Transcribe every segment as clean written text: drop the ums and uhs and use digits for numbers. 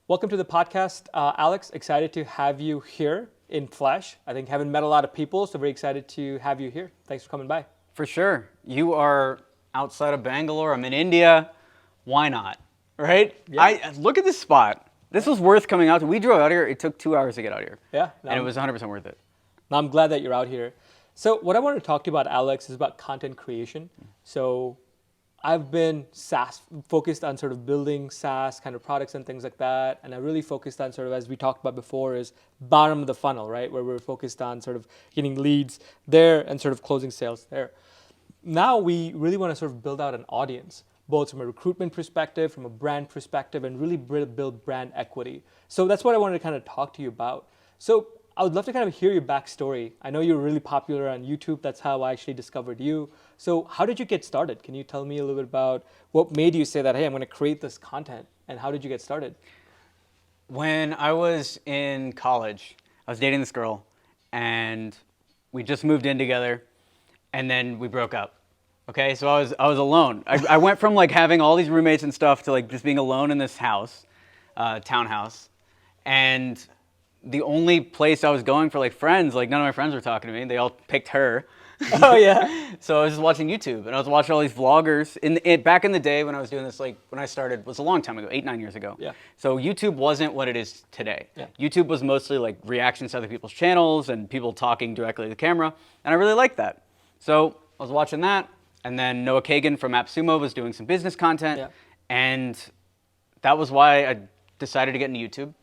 Welcome to the podcast. Alex, excited to have you here in flesh. I think haven't met a lot of people, so very excited to have you here. Thanks for coming by. For sure. You are outside of Bangalore. I'm in India. Why not? Right? Yeah. Look at this spot. This was worth coming out to. We drove out here. It took 2 hours to get out here. Yeah. And it was 100% worth it. Now I'm glad that you're out here. So what I want to talk to you about, Alex, is about content creation. So I've been SaaS focused on sort of building SaaS kind of products and things like that. And I really focused on sort of, as we talked about before, is bottom of the funnel, right? Where we're focused on sort of getting leads there and sort of closing sales there. Now we really want to sort of build out an audience, both from a recruitment perspective, from a brand perspective, and really build brand equity. So that's what I wanted to kind of talk to you about. So I would love to kind of hear your backstory. I know you're really popular on YouTube. That's how I actually discovered you. So how did you get started? Can you tell me a little bit about what made you say that, hey, I'm going to create this content, and how did you get started? When I was in college, I was dating this girl, and we just moved in together, and then we broke up. Okay, so I was alone. I went from like having all these roommates and stuff to like just being alone in this house, townhouse, and the only place I was going for like friends, like none of my friends were talking to me. They all picked her. Oh yeah. So I was just watching YouTube, and I was watching all these vloggers. Back in the day when I was doing this, like when I started, was a long time ago, 8-9 years ago. Yeah. So YouTube wasn't what it is today. Yeah. YouTube was mostly like reactions to other people's channels and people talking directly to the camera, and I really liked that. So I was watching that, and then Noah Kagan from AppSumo was doing some business content, Yeah. and that was why I decided to get into YouTube.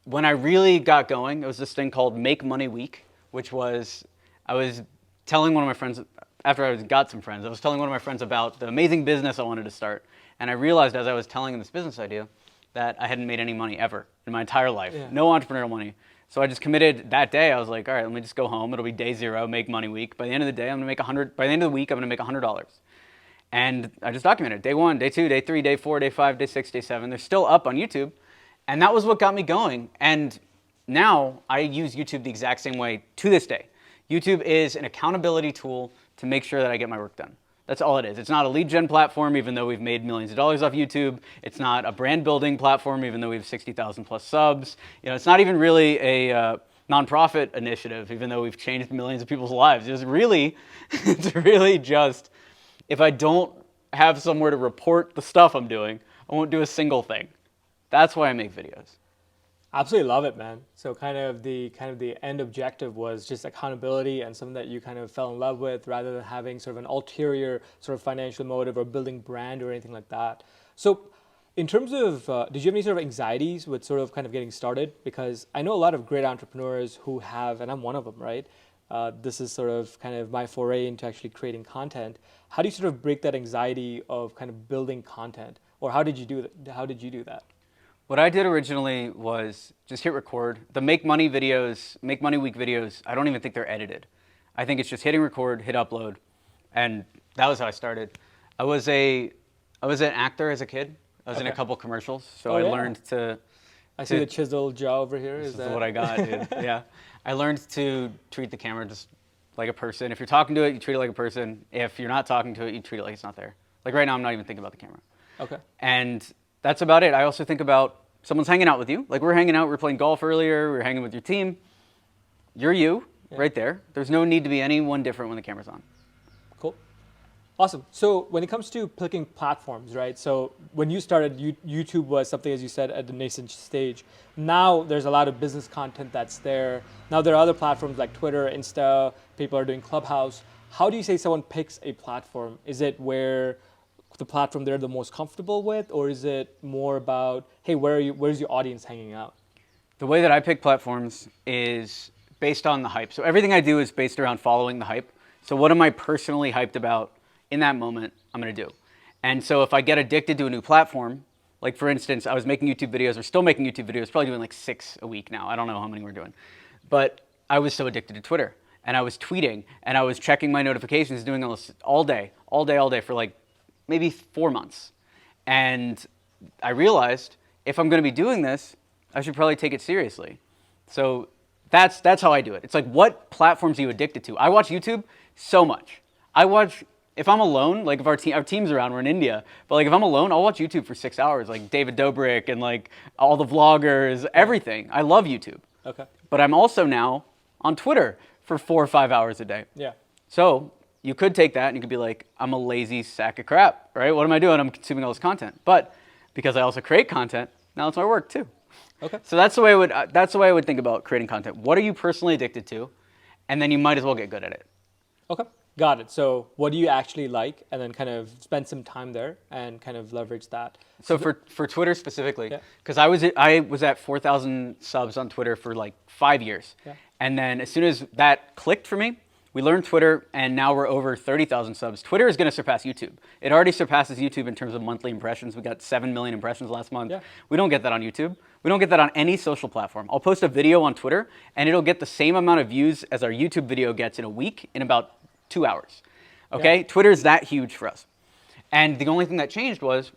When I really got going, it was this thing called Make Money Week, which was, I was telling one of my friends, after I got some friends, I was telling one of my friends about the amazing business I wanted to start. And I realized as I was telling him this business idea that I hadn't made any money ever in my entire life. Yeah. No entrepreneurial money. So I just committed that day. I was like, all right, let me just go home. It'll be day 0, Make Money Week. By the end of the day, I'm gonna make by the end of the week, I'm gonna make $100. And I just documented day 1, day 2, day 3, day 4, day 5, day 6, day 7. They're still up on YouTube. And that was what got me going. And now I use YouTube the exact same way to this day. YouTube is an accountability tool to make sure that I get my work done. That's all it is. It's not a lead gen platform, even though we've made millions of dollars off YouTube. It's not a brand building platform, even though we have 60,000 plus subs. You know, it's not even really a nonprofit initiative, even though we've changed millions of people's lives. It's really just, if I don't have somewhere to report the stuff I'm doing, I won't do a single thing. That's why I make videos. Absolutely love it, man. So kind of the end objective was just accountability and something that you kind of fell in love with, rather than having sort of an ulterior sort of financial motive or building brand or anything like that. So in terms of, did you have any sort of anxieties with sort of kind of getting started? Because I know a lot of great entrepreneurs who have, and I'm one of them, right? This is sort of kind of my foray into actually creating content. How do you sort of break that anxiety of kind of building content? Or how did you do that? How did you do that? What I did originally was just hit record. The Make Money videos, Make Money Week videos, I don't even think they're edited. I think it's just hitting record, hit upload, and that was how I started. I was an actor as a kid. I was in a couple commercials, so I learned to. I see the chiseled jaw over here. This is what I got, dude. Yeah, I learned to treat the camera just like a person. If you're talking to it, you treat it like a person. If you're not talking to it, you treat it like it's not there. Like right now, I'm not even thinking about the camera. Okay. And that's about it. I also think about someone's hanging out with you. Like we're hanging out, we were playing golf earlier, we were hanging with your team. You're you, right there. There's no need to be anyone different when the camera's on. Cool. Awesome. So when it comes to picking platforms, right? So when you started, YouTube was something, as you said, at the nascent stage. Now there's a lot of business content that's there. Now there are other platforms like Twitter, Insta, people are doing Clubhouse. How do you say someone picks a platform? Is it where the platform they're the most comfortable with, or is it more about, hey, where's your audience hanging out? The way that I pick platforms is based on the hype. So everything I do is based around following the hype. So what am I personally hyped about in that moment, I'm gonna do. And so if I get addicted to a new platform, like for instance, I was making YouTube videos, or still making YouTube videos, probably doing like 6 a week now. I don't know how many we're doing. But I was so addicted to Twitter, and I was tweeting, and I was checking my notifications, doing all day for like maybe 4 months. And I realized if I'm gonna be doing this, I should probably take it seriously. So that's how I do it. It's like, what platforms are you addicted to? I watch YouTube so much. I watch if I'm alone, like if our team's around, we're in India, but like if I'm alone, I'll watch YouTube for 6 hours, like David Dobrik and like all the vloggers, everything. I love YouTube. Okay. But I'm also now on Twitter for 4 or 5 hours a day. Yeah. So you could take that and you could be like, I'm a lazy sack of crap, right? What am I doing? I'm consuming all this content. But because I also create content, now it's my work too. Okay. So that's the way I would think about creating content. What are you personally addicted to? And then you might as well get good at it. Okay. Got it. So what do you actually like, and then kind of spend some time there and kind of leverage that. So for Twitter specifically, Yeah. because I was at 4,000 subs on Twitter for like 5 years. Yeah. And then as soon as that clicked for me, we learned Twitter, and now we're over 30,000 subs. Twitter is going to surpass YouTube. It already surpasses YouTube in terms of monthly impressions. We got 7 million impressions last month. Yeah. We don't get that on YouTube. We don't get that on any social platform. I'll post a video on Twitter, and it'll get the same amount of views as our YouTube video gets in a week in about 2 hours. Okay? Yeah. Twitter is that huge for us. And the only thing that changed was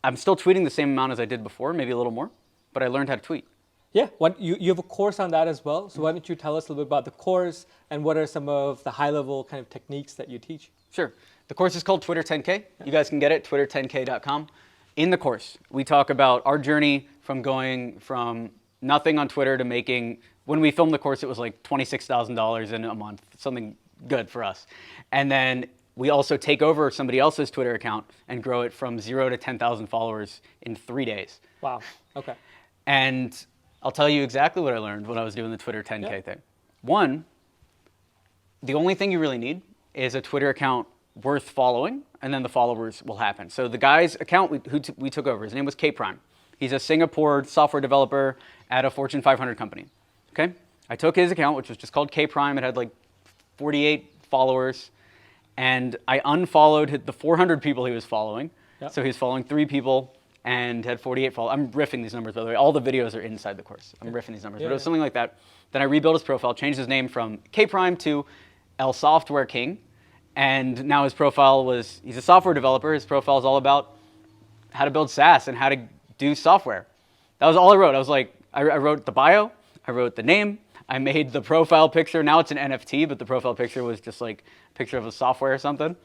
I'm still tweeting the same amount as I did before, maybe a little more, but I learned how to tweet. Yeah, you have a course on that as well. So why don't you tell us a little bit about the course and what are some of the high-level kind of techniques that you teach? Sure. The course is called Twitter 10K. You guys can get it, twitter10k.com. In the course, we talk about our journey from going from nothing on Twitter to making, when we filmed the course, it was like $26,000 in a month, something good for us. And then we also take over somebody else's Twitter account and grow it from 0 to 10,000 followers in 3 days. Wow, okay. And I'll tell you exactly what I learned when I was doing the Twitter 10K thing. One, the only thing you really need is a Twitter account worth following, and then the followers will happen. So the guy's account we took over, his name was K-Prime. He's a Singapore software developer at a Fortune 500 company. Okay? I took his account, which was just called K-Prime. It had like 48 followers, and I unfollowed the 400 people he was following. Yep. So he was following 3 people and had 48 followers. I'm riffing these numbers, by the way. All the videos are inside the course. I'm riffing these numbers, but it was something like that. Then I rebuilt his profile, changed his name from K-Prime to El Software King, and now his profile was, he's a software developer. His profile is all about how to build SaaS and how to do software. That was all I wrote. I was like, I wrote the bio, I wrote the name, I made the profile picture. Now it's an NFT, but the profile picture was just like a picture of a software or something.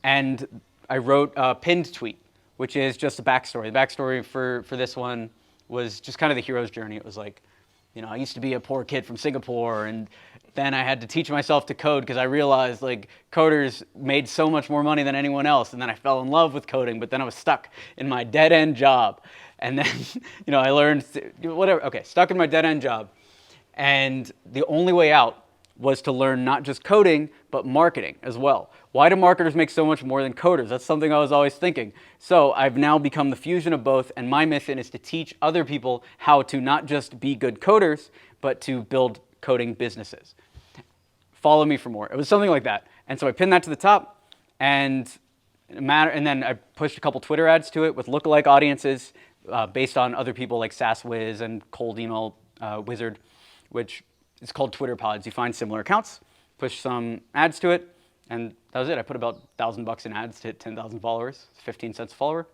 And I wrote a pinned tweet, which is just a backstory. The backstory for this one was just kind of the hero's journey. It was like, you know, I used to be a poor kid from Singapore, and then I had to teach myself to code because I realized like coders made so much more money than anyone else. And then I fell in love with coding, but then I was stuck in my dead-end job. And then, you know, I learned whatever. Okay, stuck in my dead-end job. And the only way out was to learn not just coding, but marketing as well. Why do marketers make so much more than coders? That's something I was always thinking. So I've now become the fusion of both, and my mission is to teach other people how to not just be good coders, but to build coding businesses. Follow me for more. It was something like that. And so I pinned that to the top, and then I pushed a couple Twitter ads to it with lookalike audiences based on other people like SaaSWiz and Cold Email Wizard, which is called Twitter Pods. You find similar accounts, push some ads to it, and that was it. I put about $1,000 in ads to hit 10,000 followers, 15 cents a follower.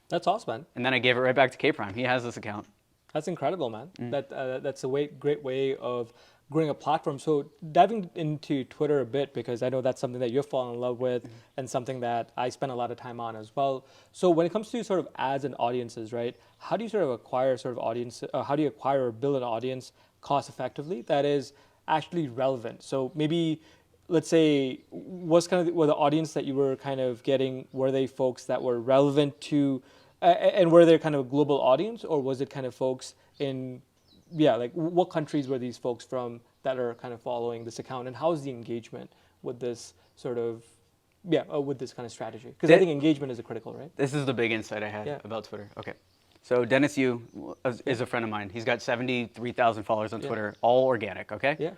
That's awesome, man. And then I gave it right back to K-Prime. He has this account. That's incredible, man. That's a great way of growing a platform. So diving into Twitter a bit, because I know that's something that you've fallen in love with and something that I spend a lot of time on as well. So when it comes to sort of ads and audiences, right? How do you sort of acquire sort of audience? How do you acquire or build an audience cost effectively that is actually relevant? So maybe, let's say, were the audience that you were kind of getting, were they folks that were relevant to, and were they kind of a global audience, or was it kind of folks in, like what countries were these folks from that are kind of following this account, and how is the engagement with this sort of, with this kind of strategy? Because I think engagement is critical, right? This is the big insight I had about Twitter. Okay. So Dennis Yu is a friend of mine. He's got 73,000 followers on Twitter, all organic, okay? Yeah.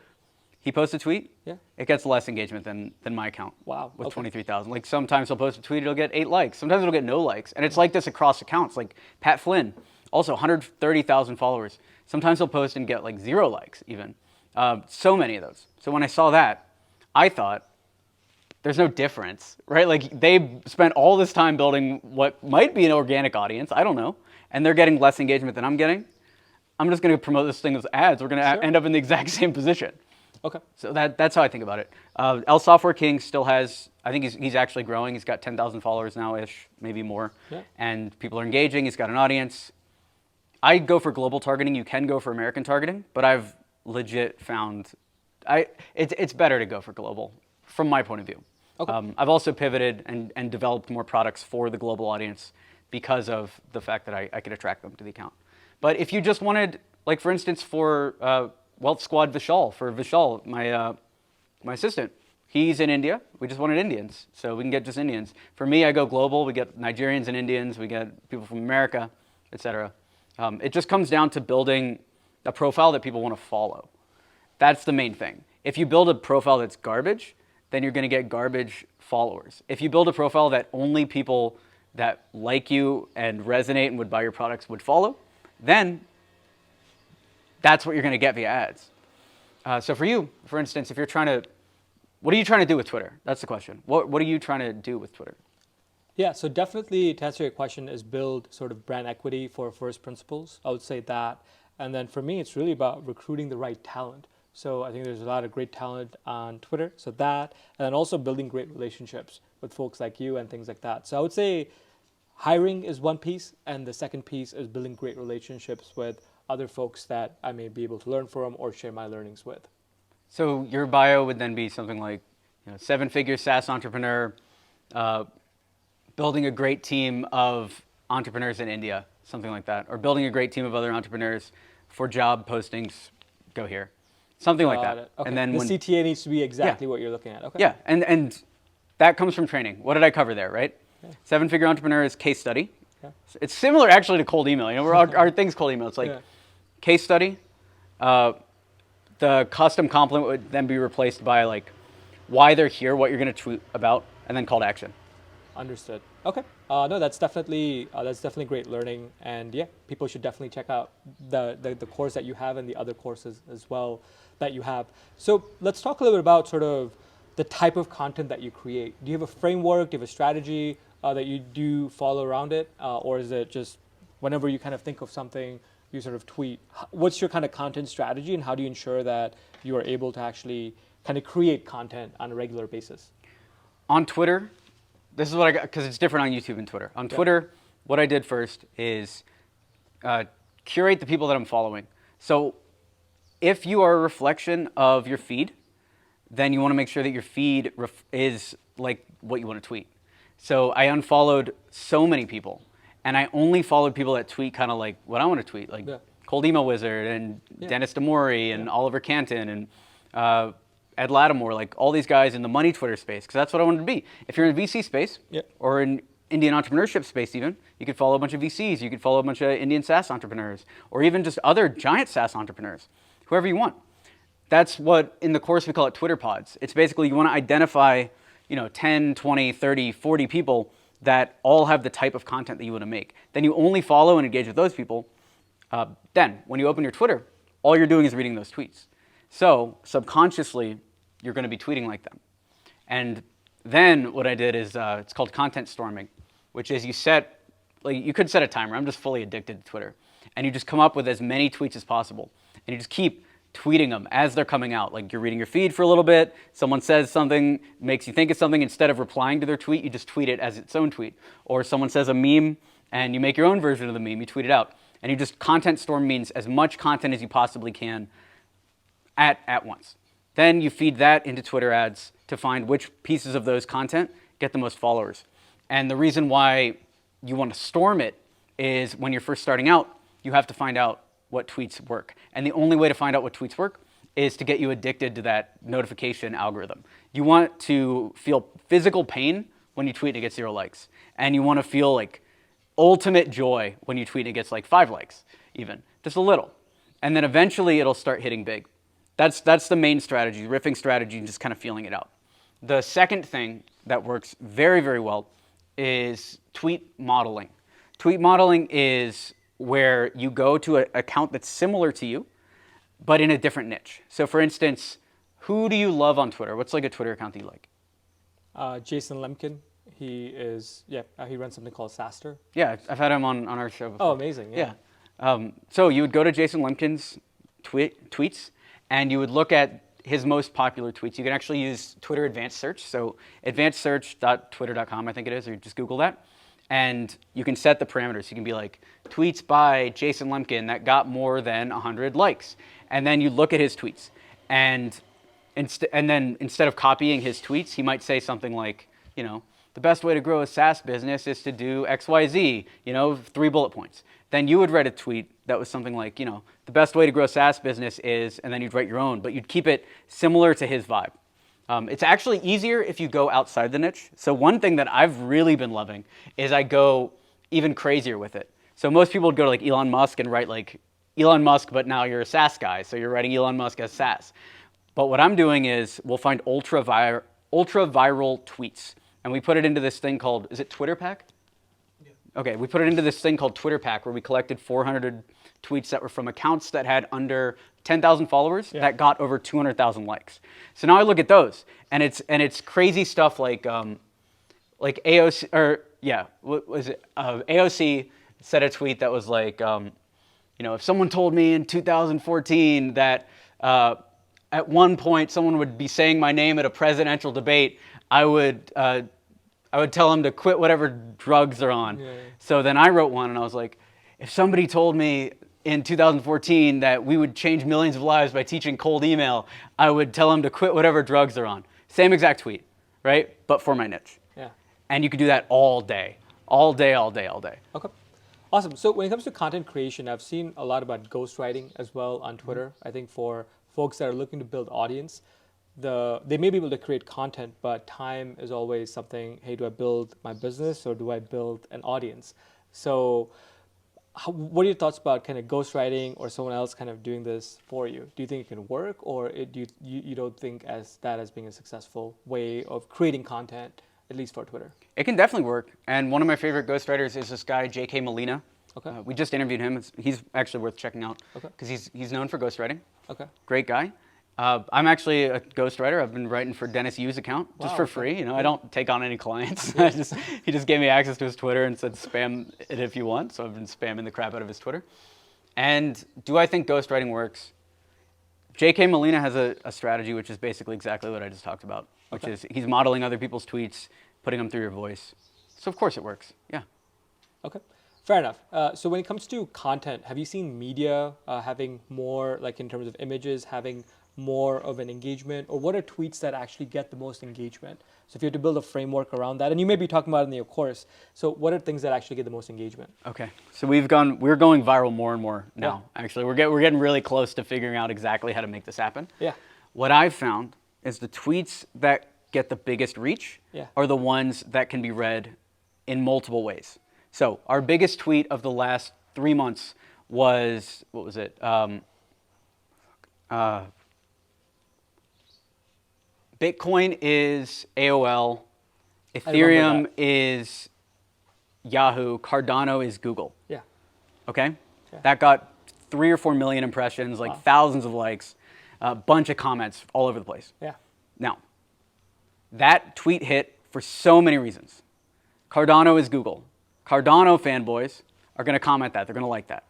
He posts a tweet, Yeah. it gets less engagement than my account. Wow. With Okay. 23,000. Like sometimes he'll post a tweet, it'll get 8 likes. Sometimes it'll get no likes. And it's like this across accounts. Like Pat Flynn, also 130,000 followers. Sometimes he'll post and get like 0 likes even. So many of those. So when I saw that, I thought, there's no difference, right? Like they spent all this time building what might be an organic audience, I don't know, and they're getting less engagement than I'm getting. I'm just going to promote this thing as ads. We're going to end up in the exact same position. Okay. So that's how I think about it. El Software King still has, I think he's actually growing. He's got 10,000 followers now-ish, maybe more. Yeah. And people are engaging. He's got an audience. I go for global targeting. You can go for American targeting, but I've legit found it's better to go for global from my point of view. Okay. I've also pivoted and developed more products for the global audience because of the fact that I could attract them to the account. But if you just wanted, like for instance, for Wealth Squad Vishal, my assistant, he's in India. We just wanted Indians, so we can get just Indians. For me, I go global. We get Nigerians and Indians. We get people from America, etc. It just comes down to building a profile that people want to follow. That's the main thing. If you build a profile that's garbage, then you're going to get garbage followers. If you build a profile that only people that like you and resonate and would buy your products would follow, then that's what you're going to get via ads. So for you, for instance, if you're trying to, what are you trying to do with Twitter? That's the question. What are you trying to do with Twitter? Yeah, so definitely to answer your question is build sort of brand equity for First Principles. I would say that. And then for me, it's really about recruiting the right talent. So I think there's a lot of great talent on Twitter. So that, and then also building great relationships with folks like you and things like that. So I would say hiring is one piece, and the second piece is building great relationships with other folks that I may be able to learn from or share my learnings with. So your bio would then be something like, 7-figure SaaS entrepreneur, building a great team of entrepreneurs in India, something like that, or building a great team of other entrepreneurs for job postings, go here. Something like that. Okay. And then the CTA needs to be exactly what you're looking at. Okay. Yeah, and that comes from training. What did I cover there, right? Yeah. 7-figure entrepreneur is case study. Yeah. It's similar actually to cold email. Our thing's cold email. It's like case study. The custom compliment would then be replaced by like why they're here, what you're going to tweet about, and then call to action. Understood. Okay. No, that's definitely great learning, and yeah, people should definitely check out the course that you have and the other courses as well that you have. So let's talk a little bit about sort of the type of content that you create. Do you have a framework? Do you have a strategy that you do follow around it, or is it just whenever you kind of think of something, you sort of tweet? What's your kind of content strategy, and how do you ensure that you are able to actually kind of create content on a regular basis? On Twitter, this is what I got, because it's different on YouTube and Twitter. On Twitter, what I did first is curate the people that I'm following. So if you are a reflection of your feed, then you want to make sure that your feed is like what you want to tweet. So I unfollowed so many people, and I only followed people that tweet kind of like what I want to tweet, like Cold Email Wizard and Dennis DeMori and Oliver Canton and Ed Lattimore, like all these guys in the money Twitter space, because that's what I wanted to be. If you're in the VC space or in Indian entrepreneurship space even, you could follow a bunch of VCs, you could follow a bunch of Indian SaaS entrepreneurs, or even just other giant SaaS entrepreneurs, whoever you want. That's what, in the course, we call it Twitter pods. It's basically you want to identify 10, 20, 30, 40 people that all have the type of content that you want to make. Then you only follow and engage with those people. Then, when you open your Twitter, all you're doing is reading those tweets. So, subconsciously, you're going to be tweeting like them. And then what I did is, it's called content storming, which is you could set a timer. I'm just fully addicted to Twitter. And you just come up with as many tweets as possible. And you just keep tweeting them as they're coming out. Like you're reading your feed for a little bit, someone says something, makes you think it's something, instead of replying to their tweet, you just tweet it as its own tweet. Or someone says a meme, and you make your own version of the meme, you tweet it out. And you just content storm means as much content as you possibly can at once. Then you feed that into Twitter ads to find which pieces of those content get the most followers. And the reason why you want to storm it is when you're first starting out, you have to find out what tweets work. And the only way to find out what tweets work is to get you addicted to that notification algorithm. You want to feel physical pain when you tweet and it gets 0 likes. And you want to feel like ultimate joy when you tweet and it gets like 5 likes even, just a little. And then eventually it'll start hitting big. That's the main strategy, riffing strategy, and just kind of feeling it out. The second thing that works very, very well is tweet modeling. Tweet modeling is where you go to an account that's similar to you, but in a different niche. So for instance, who do you love on Twitter? What's like a Twitter account that you like? Jason Lemkin. He runs something called Saster. Yeah, I've had him on our show before. Oh, amazing. Yeah. So you would go to Jason Lemkin's tweets, and you would look at his most popular tweets, you can actually use Twitter Advanced Search. So advancedsearch.twitter.com, I think it is, or you just Google that. And you can set the parameters. You can be like, tweets by Jason Lemkin that got more than 100 likes. And then you look at his tweets. And then instead of copying his tweets, he might say something like, the best way to grow a SaaS business is to do X, Y, Z, 3 bullet points. Then you would write a tweet that was something like, the best way to grow a SaaS business is, and then you'd write your own, but you'd keep it similar to his vibe. It's actually easier if you go outside the niche. So one thing that I've really been loving is I go even crazier with it. So most people would go to like Elon Musk and write like Elon Musk, but now you're a SaaS guy, so you're writing Elon Musk as SaaS. But what I'm doing is we'll find ultra viral tweets, and we put it into this thing called, is it Twitter Pack? Yeah. Okay, we put it into this thing called Twitter Pack, where we collected 400 tweets that were from accounts that had under 10,000 followers that got over 200,000 likes. So now I look at those, and it's crazy stuff like AOC, or what was it? AOC said a tweet that was like, if someone told me in 2014 that at one point someone would be saying my name at a presidential debate, I would tell them to quit whatever drugs they're on. Yeah. So then I wrote one, and I was like, if somebody told me in 2014 that we would change millions of lives by teaching cold email, I would tell them to quit whatever drugs they're on. Same exact tweet, right? But for my niche. Yeah. And you could do that all day. All day, all day, all day. Okay. Awesome. So when it comes to content creation, I've seen a lot about ghostwriting as well on Twitter. I think for folks that are looking to build audience, they may be able to create content, but time is always something, hey, do I build my business or do I build an audience? So what are your thoughts about kind of ghostwriting or someone else kind of doing this for you? Do you think it can work, or you don't think as being a successful way of creating content, at least for Twitter? It can definitely work. And one of my favorite ghostwriters is this guy, J.K. Molina. Okay. We just interviewed him. He's actually worth checking out because he's known for ghostwriting. Okay. Great guy. I'm actually a ghostwriter. I've been writing for Dennis Yu's account just for free. I don't take on any clients. He just gave me access to his Twitter and said spam it if you want. So I've been spamming the crap out of his Twitter. And do I think ghostwriting works? J.K. Molina has a strategy which is basically exactly what I just talked about, which is he's modeling other people's tweets, putting them through your voice. So of course it works. Yeah. Okay. Fair enough. So when it comes to content, have you seen media having more, like in terms of images, having more of an engagement, or what are tweets that actually get the most engagement? So if you have to build a framework around that, and you may be talking about it in your course, so what are things that actually get the most engagement? Okay, so we're going viral more and more now. Yeah. Actually, we're getting really close to figuring out exactly how to make this happen. Yeah. What I've found is the tweets that get the biggest reach are the ones that can be read in multiple ways. So our biggest tweet of the last 3 months was, what was it? Bitcoin is AOL, Ethereum is Yahoo, Cardano is Google. Yeah. Okay? Yeah. That got 3 or 4 million impressions, like thousands of likes, a bunch of comments all over the place. Yeah. Now, that tweet hit for so many reasons. Cardano is Google. Cardano fanboys are going to comment that. They're going to like that.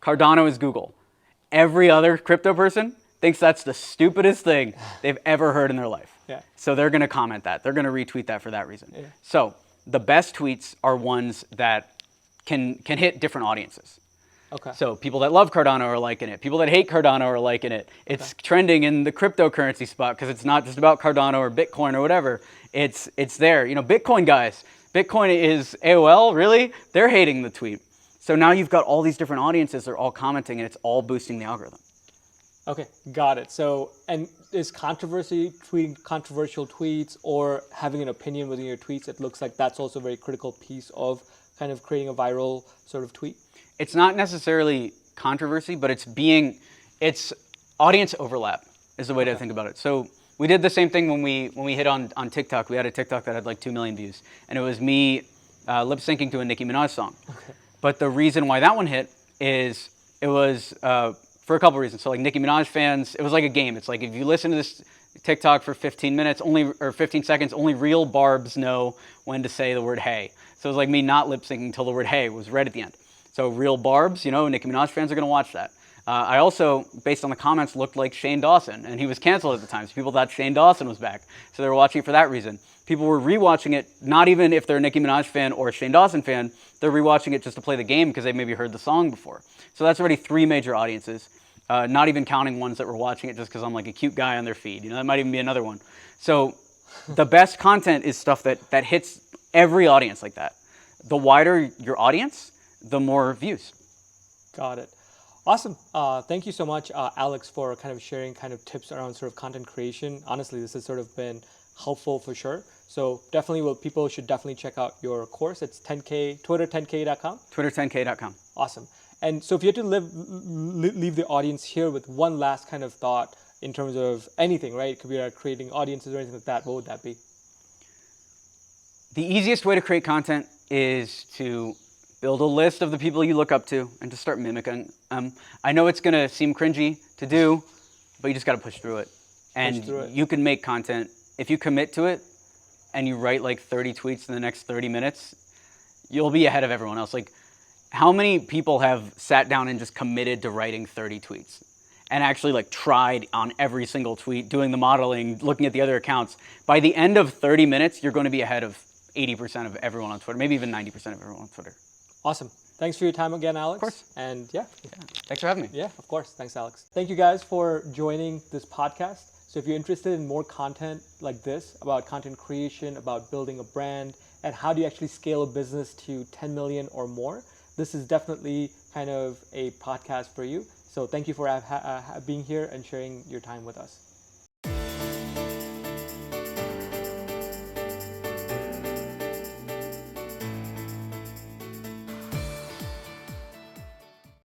Cardano is Google. Every other crypto person thinks that's the stupidest thing they've ever heard in their life. Yeah. So they're going to comment that. They're going to retweet that for that reason. Yeah. So the best tweets are ones that can hit different audiences. Okay. So people that love Cardano are liking it. People that hate Cardano are liking it. It's trending in the cryptocurrency spot because it's not just about Cardano or Bitcoin or whatever. It's there. Bitcoin guys. Bitcoin is AOL, really? They're hating the tweet. So now you've got all these different audiences. They're all commenting, and it's all boosting the algorithm. Okay, got it. So, and is tweeting controversial tweets or having an opinion within your tweets, it looks like that's also a very critical piece of kind of creating a viral sort of tweet? It's not necessarily controversy, but it's audience overlap is the way to think about it. So we did the same thing when we hit on TikTok. We had a TikTok that had like 2 million views, and it was me lip syncing to a Nicki Minaj song. Okay. But the reason why that one hit is it was for a couple reasons. So like Nicki Minaj fans, it was like a game. It's like if you listen to this TikTok for 15 minutes, or 15 seconds, only real barbs know when to say the word hey. So it was like me not lip syncing until the word hey was read at the end. So real barbs, Nicki Minaj fans are going to watch that. I also, based on the comments, looked like Shane Dawson, and he was canceled at the time, so people thought Shane Dawson was back. So they were watching it for that reason. People were rewatching it, not even if they're a Nicki Minaj fan or a Shane Dawson fan, they're rewatching it just to play the game because they maybe heard the song before. So that's already 3 major audiences, not even counting ones that were watching it just because I'm like a cute guy on their feed. You know, that might even be another one. So the best content is stuff that hits every audience like that. The wider your audience, the more views. Got it. Awesome. Thank you so much, Alex, for kind of sharing kind of tips around sort of content creation. Honestly, this has sort of been helpful for sure. So definitely, people should definitely check out your course. It's 10K, Twitter10K.com. Twitter10K.com. Awesome. And so if you had to leave the audience here with one last kind of thought in terms of anything, right? It could be creating audiences or anything like that. What would that be? The easiest way to create content is to build a list of the people you look up to and just start mimicking. I know it's going to seem cringy to do, but you just got to push through it. And you can make content. If you commit to it and you write like 30 tweets in the next 30 minutes, you'll be ahead of everyone else. Like, how many people have sat down and just committed to writing 30 tweets and actually like tried on every single tweet, doing the modeling, looking at the other accounts? By the end of 30 minutes, you're going to be ahead of 80% of everyone on Twitter, maybe even 90% of everyone on Twitter. Awesome. Thanks for your time again, Alex. Of course. And yeah. Thanks for having me. Yeah, of course. Thanks, Alex. Thank you guys for joining this podcast. So if you're interested in more content like this about content creation, about building a brand, and how do you actually scale a business to 10 million or more, this is definitely kind of a podcast for you. So thank you for being here and sharing your time with us.